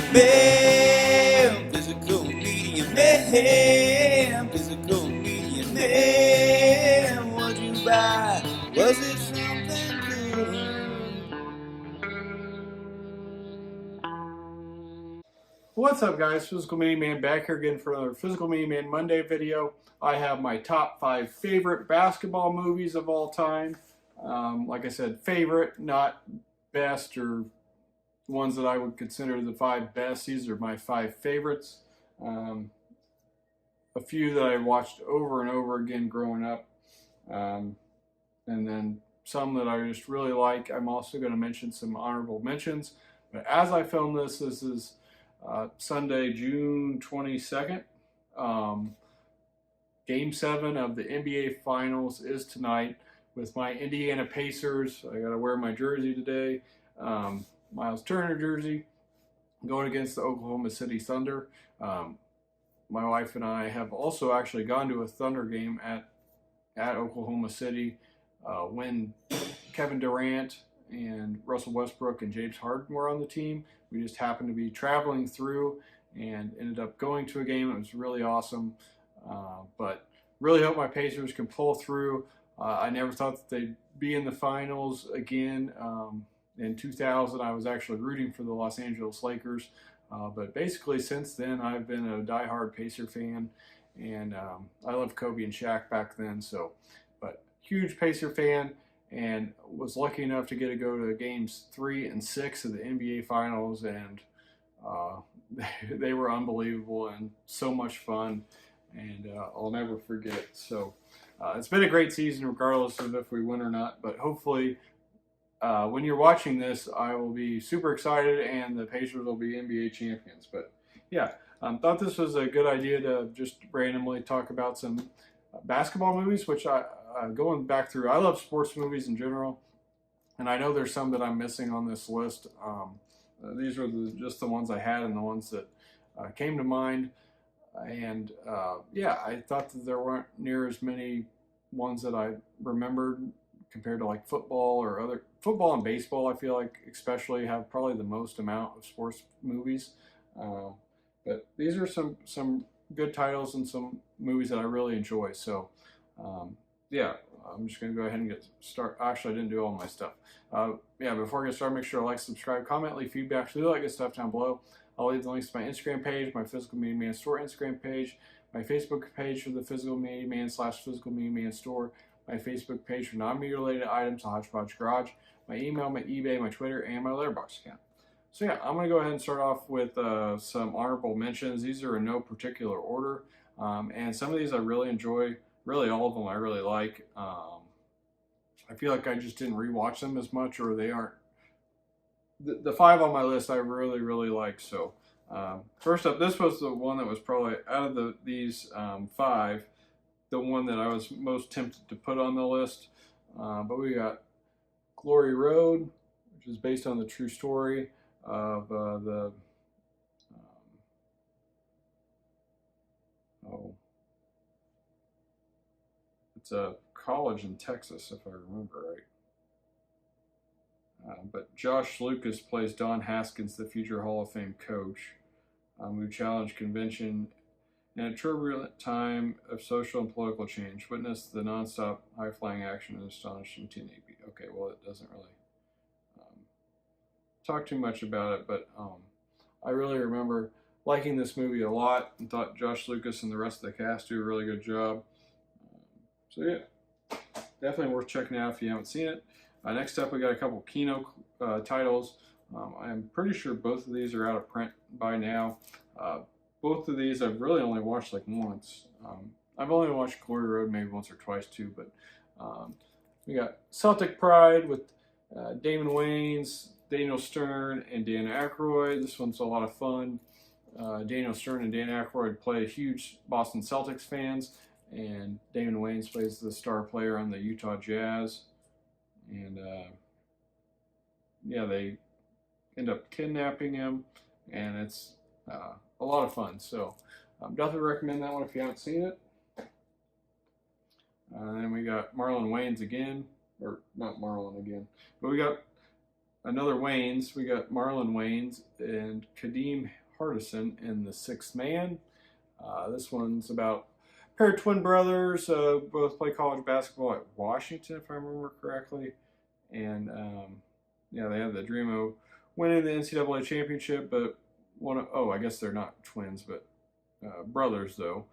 man, physical media man, physical media man. What'd you buy? Was it something good? What's up, guys? Physical Media Man back here again for another Physical Media Man Monday video. I have my top 5 favorite basketball movies of all time. Like I said, favorite, not best or ones that I would consider the 5 best. These are my 5 favorites. A few that I watched over and over again growing up. And then some that I just really like. I'm also going to mention some honorable mentions. But as I film this is Sunday, June 22nd. Game 7 of the NBA Finals is tonight with my Indiana Pacers. I got to wear my jersey today, Miles Turner jersey, going against the Oklahoma City Thunder. My wife and I have also actually gone to a Thunder game at Oklahoma City when Kevin Durant and Russell Westbrook and James Harden were on the team. We just happened to be traveling through and ended up going to a game. It was really awesome. But really hope my Pacers can pull through. I never thought that they'd be in the finals again. In 2000, I was actually rooting for the Los Angeles Lakers. But basically since then, I've been a diehard Pacer fan. And I loved Kobe and Shaq back then. But huge Pacer fan. And was lucky enough to get to go to games 3 and 6 of the NBA Finals, and they were unbelievable and so much fun, and I'll never forget. So it's been a great season regardless of if we win or not, but hopefully when you're watching this, I will be super excited and the Pacers will be NBA champions. But yeah, thought this was a good idea to just randomly talk about some basketball movies, which going back through, I love sports movies in general, and I know there's some that I'm missing on this list. These are just the ones I had and the ones that came to mind. And yeah, I thought that there weren't near as many ones that I remembered compared to like football or other football and baseball. I feel like especially have probably the most amount of sports movies. But these are some good titles and some movies that I really enjoy. So yeah, I'm just going to go ahead and get started. Actually, I didn't do all my stuff. Yeah, before I get started, make sure to like, subscribe, comment, leave feedback. So do all that good stuff down below. I'll leave the links to my Instagram page, my Physical Media Man Store Instagram page, my Facebook page for the Physical Media Man / Physical Media Man Store, my Facebook page for non-media related items, the Hodgepodge Garage, my email, my eBay, my Twitter, and my Letterboxd account. So yeah, I'm going to go ahead and start off with some honorable mentions. These are in no particular order, and some of these I really enjoy. Really, all of them I really like. I feel like I just didn't rewatch them as much, or they aren't. The 5 on my list I really, really like. So first up, this was the one that was probably out of these 5, the one that I was most tempted to put on the list. But we got Glory Road, which is based on the true story of it's a college in Texas, if I remember right. But Josh Lucas plays Don Haskins, the future Hall of Fame coach, who challenged convention in a turbulent time of social and political change. Witness the nonstop high-flying action and astonishing teenage. Okay, well, it doesn't really talk too much about it, but I really remember liking this movie a lot and thought Josh Lucas and the rest of the cast do a really good job. So yeah, definitely worth checking out if you haven't seen it. Next up, we got a couple Kino titles. I'm pretty sure both of these are out of print by now. Both of these I've really only watched like once. I've only watched Glory Road maybe once or twice too, but we got Celtic Pride with Damon Wayans, Daniel Stern, and Dan Aykroyd. This one's a lot of fun. Daniel Stern and Dan Aykroyd play huge Boston Celtics fans, and Damon Wayans plays the star player on the Utah Jazz. And yeah, they end up kidnapping him, and it's a lot of fun. So definitely recommend that one if you haven't seen it. And then we got Marlon Wayans again, or not Marlon again, but we got another Wayans. We got Marlon Wayans and Kadeem Hardison in The Sixth Man. This one's about a pair of twin brothers, both play college basketball at Washington, if I remember correctly. And yeah, they have the dream of winning the NCAA championship, but I guess they're not twins, but brothers though.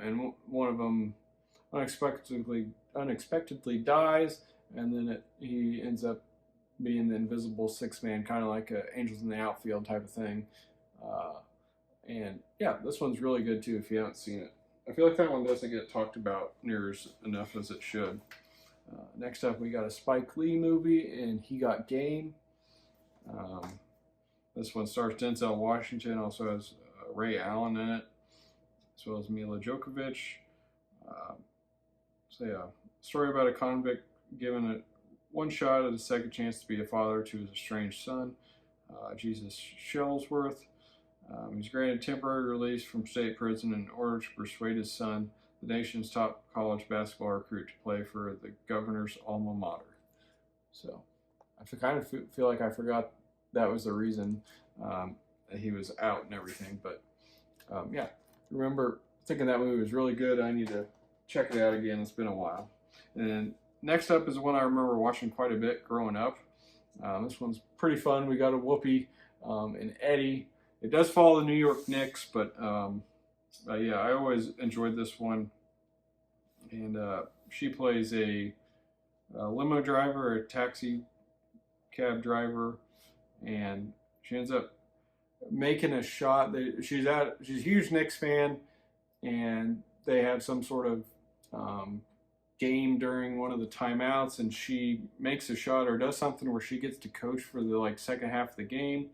And one of them unexpectedly dies, and then he ends up being the invisible sixth man, kind of like a Angels in the Outfield type of thing. And yeah, this one's really good too if you haven't seen it. I feel like that one doesn't get talked about near enough as it should. Next up, we got a Spike Lee movie, and He Got Game. This one stars Denzel Washington, also has Ray Allen in it, as well as Mila Djokovic. So yeah, story about a convict given one shot at a second chance to be a father to his estranged son, Jesus Shellsworth. He's granted temporary release from state prison in order to persuade his son, the nation's top college basketball recruit, to play for the governor's alma mater. So I kind of feel like I forgot that was the reason that he was out and everything. But yeah, remember thinking that movie was really good. I need to check it out again. It's been a while. And then next up is one I remember watching quite a bit growing up. This one's pretty fun. We got a Whoopi and Eddie. It does follow the New York Knicks, but yeah, I always enjoyed this one. And she plays a limo driver, a taxi cab driver, and she ends up making a shot. She's a huge Knicks fan, and they have some sort of game during one of the timeouts, and she makes a shot or does something where she gets to coach for the second half of the game.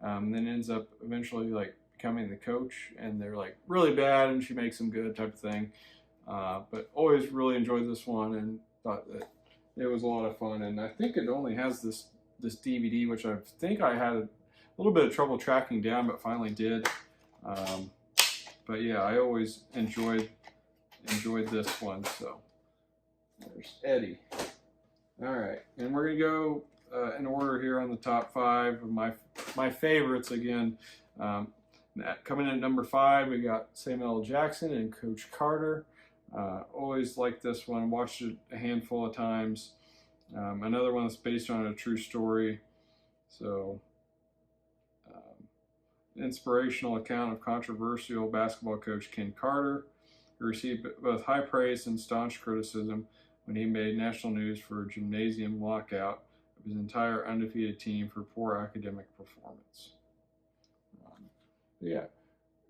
Then ends up eventually becoming the coach, and they're really bad, and she makes them good type of thing. But always really enjoyed this one and thought that it was a lot of fun. And I think it only has this DVD, which I think I had a little bit of trouble tracking down, but finally did. But yeah, I always enjoyed this one. So there's Eddie. All right, and we're gonna go in order here on the top 5 of my favorites again. Coming in at number 5, we got Samuel L. Jackson and Coach Carter. Always liked this one. Watched it a handful of times. Another one that's based on a true story. So, inspirational account of controversial basketball coach Ken Carter, who received both high praise and staunch criticism when he made national news for a gymnasium lockout of his entire undefeated team for poor academic performance. Yeah,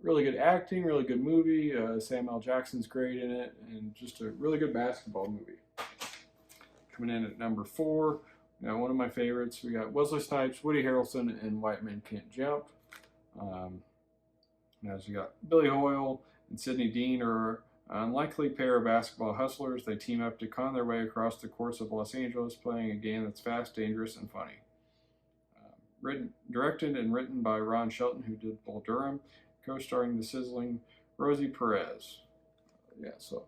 really good acting, really good movie. Samuel L. Jackson's great in it, and just a really good basketball movie. Coming in at number 4, one of my favorites. We got Wesley Snipes, Woody Harrelson, and White Men Can't Jump. As you got Billy Hoyle and Sidney Dean are an unlikely pair of basketball hustlers. They team up to con their way across the courts of Los Angeles, playing a game that's fast, dangerous, and funny. Directed and written by Ron Shelton, who did Bull Durham, co-starring the sizzling Rosie Perez. Yeah, so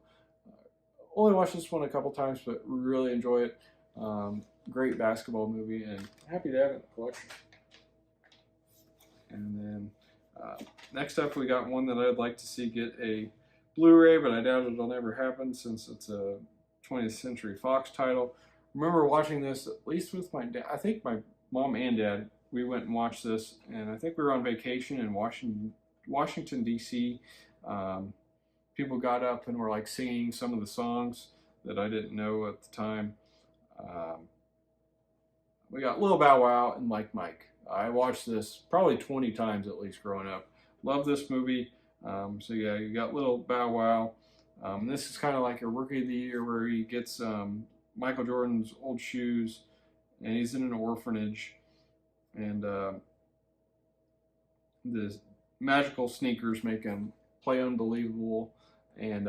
only watched this one a couple times, but really enjoy it. Great basketball movie, and happy to have it in the collection. And then next up, we got one that I'd like to see get a Blu-ray, but I doubt it'll never happen since it's a 20th Century Fox title. Remember watching this at least with my dad. I think my mom and dad. We went and watched this, and I think we were on vacation in Washington D.C. People got up and were singing some of the songs that I didn't know at the time. We got Lil Bow Wow and Like Mike. I watched this probably 20 times at least growing up. Love this movie. So yeah, you got Lil Bow Wow. This is kind of like a Rookie of the Year where he gets Michael Jordan's old shoes, and he's in an orphanage, and the magical sneakers make him play unbelievable, and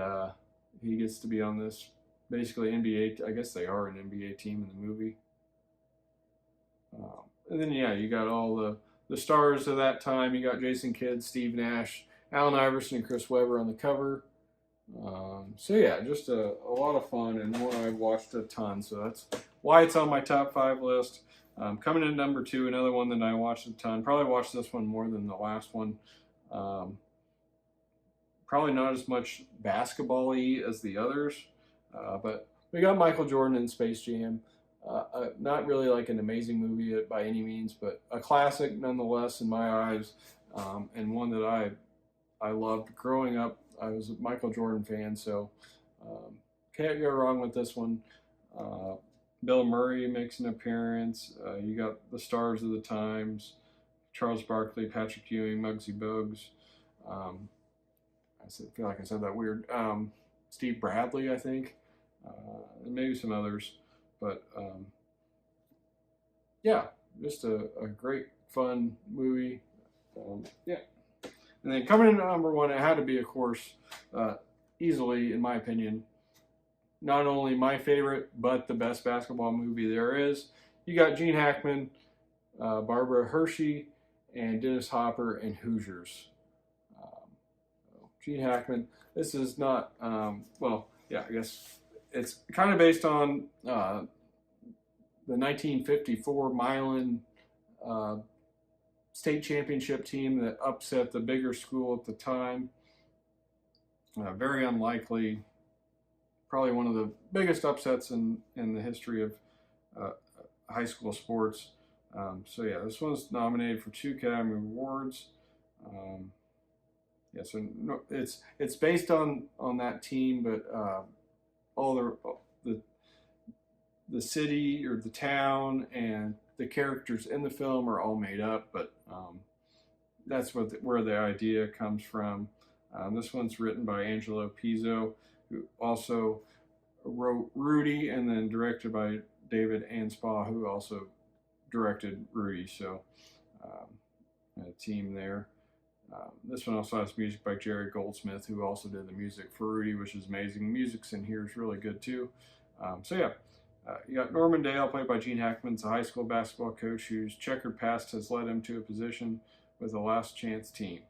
he gets to be on this basically NBA, I guess they are an NBA team in the movie. And then yeah, you got all the stars of that time. You got Jason Kidd, Steve Nash, Allen Iverson, and Chris Webber on the cover. So yeah, just a lot of fun, and one I've watched a ton, so that's why it's on my top 5 list. Coming in number 2, another one that I watched a ton. Probably watched this one more than the last one. Probably not as much basketball-y as the others, but we got Michael Jordan in Space Jam. Not really like an amazing movie by any means, but a classic nonetheless in my eyes, and one that I loved growing up. I was a Michael Jordan fan, so can't go wrong with this one. Bill Murray makes an appearance. You got the stars of the times: Charles Barkley, Patrick Ewing, Muggsy Bogues. Feel like I said that weird. Steve Bradley, I think, and maybe some others. But yeah, just a great, fun movie. Yeah. And then coming in at number 1, it had to be, of course, easily, in my opinion, not only my favorite, but the best basketball movie there is. You got Gene Hackman, Barbara Hershey, and Dennis Hopper in Hoosiers. Gene Hackman. This is not, well, yeah, I guess it's kind of based on the 1954 Milan state championship team that upset the bigger school at the time. Very unlikely. Probably one of the biggest upsets in the history of high school sports. So yeah, this one's nominated for 2 Academy Awards. Yeah, so no, it's based on that team, but all the city or the town and the characters in the film are all made up. But that's where the idea comes from. This one's written by Angelo Pizzo, who also wrote Rudy, and then directed by David Anspaugh, who also directed Rudy. So a team there. This one also has music by Jerry Goldsmith, who also did the music for Rudy, which is amazing. Music's in here is really good too. So yeah, you got Norman Dale, played by Gene Hackman, a high school basketball coach whose checkered past has led him to a position with a last chance team.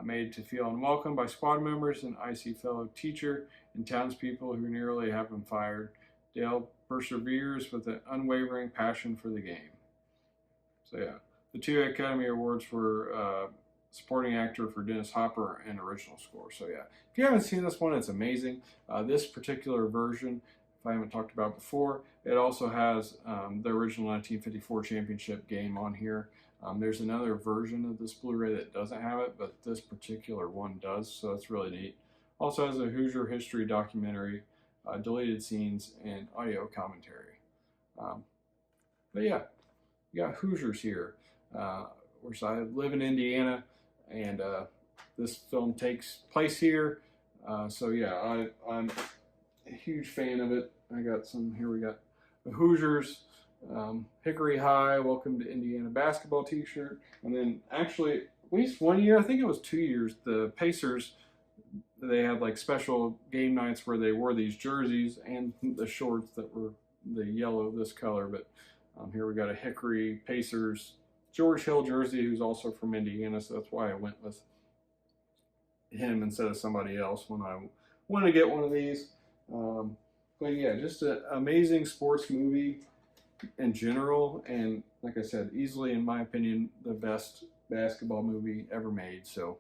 Made to feel unwelcome by squad members, an icy fellow teacher, and townspeople who nearly have him fired, Dale perseveres with an unwavering passion for the game. So yeah, the 2 Academy Awards were supporting actor for Dennis Hopper and original score. So yeah, if you haven't seen this one, it's amazing. This particular version, if I haven't talked about before, it also has the original 1954 championship game on here. There's another version of this Blu-ray that doesn't have it, but this particular one does, so it's really neat. Also has a Hoosier history documentary, deleted scenes, and audio commentary. But yeah, you got Hoosiers here. Which I live in Indiana, and this film takes place here. So yeah, I'm a huge fan of it. I got some here. We got the Hoosiers, Hickory High, Welcome to Indiana basketball T-shirt, and then actually at least one year, I think it was 2 years, the Pacers, they had like special game nights where they wore these jerseys and the shorts that were the yellow, this color. But here we got a Hickory Pacers George Hill jersey, who's also from Indiana, so that's why I went with him instead of somebody else when I wanted to get one of these. But yeah, just an amazing sports movie in general, and like I said, easily, in my opinion, the best basketball movie ever made. So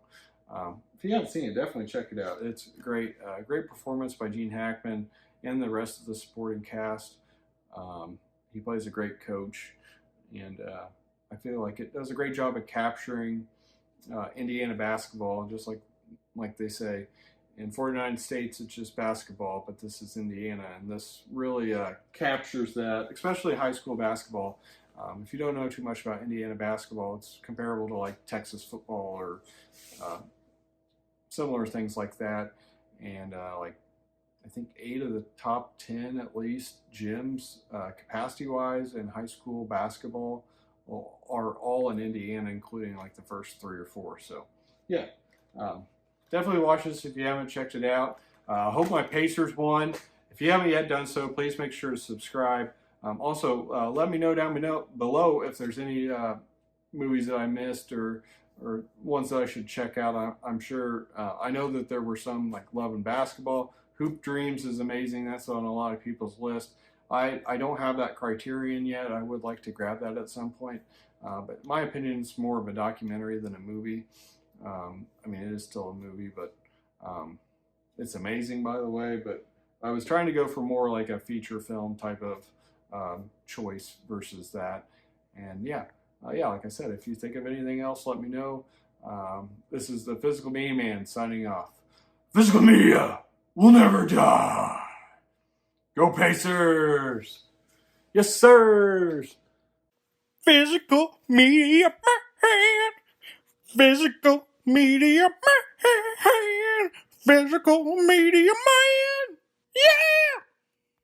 if you haven't seen it, definitely check it out. It's great. Great performance by Gene Hackman and the rest of the supporting cast. He plays a great coach, and I feel like it does a great job of capturing Indiana basketball, just like they say. In 49 states, it's just basketball, but this is Indiana, and this really captures that, especially high school basketball. If you don't know too much about Indiana basketball, it's comparable to like Texas football or similar things like that. And like I think 8 of the top 10 at least gyms, capacity-wise, in high school basketball are all in Indiana, including like the first 3 or 4. So yeah, definitely watch this if you haven't checked it out. I hope my Pacers won. If you haven't yet done so, please make sure to subscribe. Also, let me know down below if there's any movies that I missed or ones that I should check out. I'm sure, I know that there were some like Love and Basketball. Hoop Dreams is amazing. That's on a lot of people's list. I don't have that criterion yet. I would like to grab that at some point. But in my opinion, it's more of a documentary than a movie. I mean, it is still a movie, but it's amazing, by the way. But I was trying to go for more like a feature film type of choice versus that. And yeah, like I said, if you think of anything else, let me know. This is the Physical Media Man signing off. Physical Media will never die. Go Pacers! Yes, sirs! Physical Media Man! Physical Media Man! Physical Media Man! Yeah!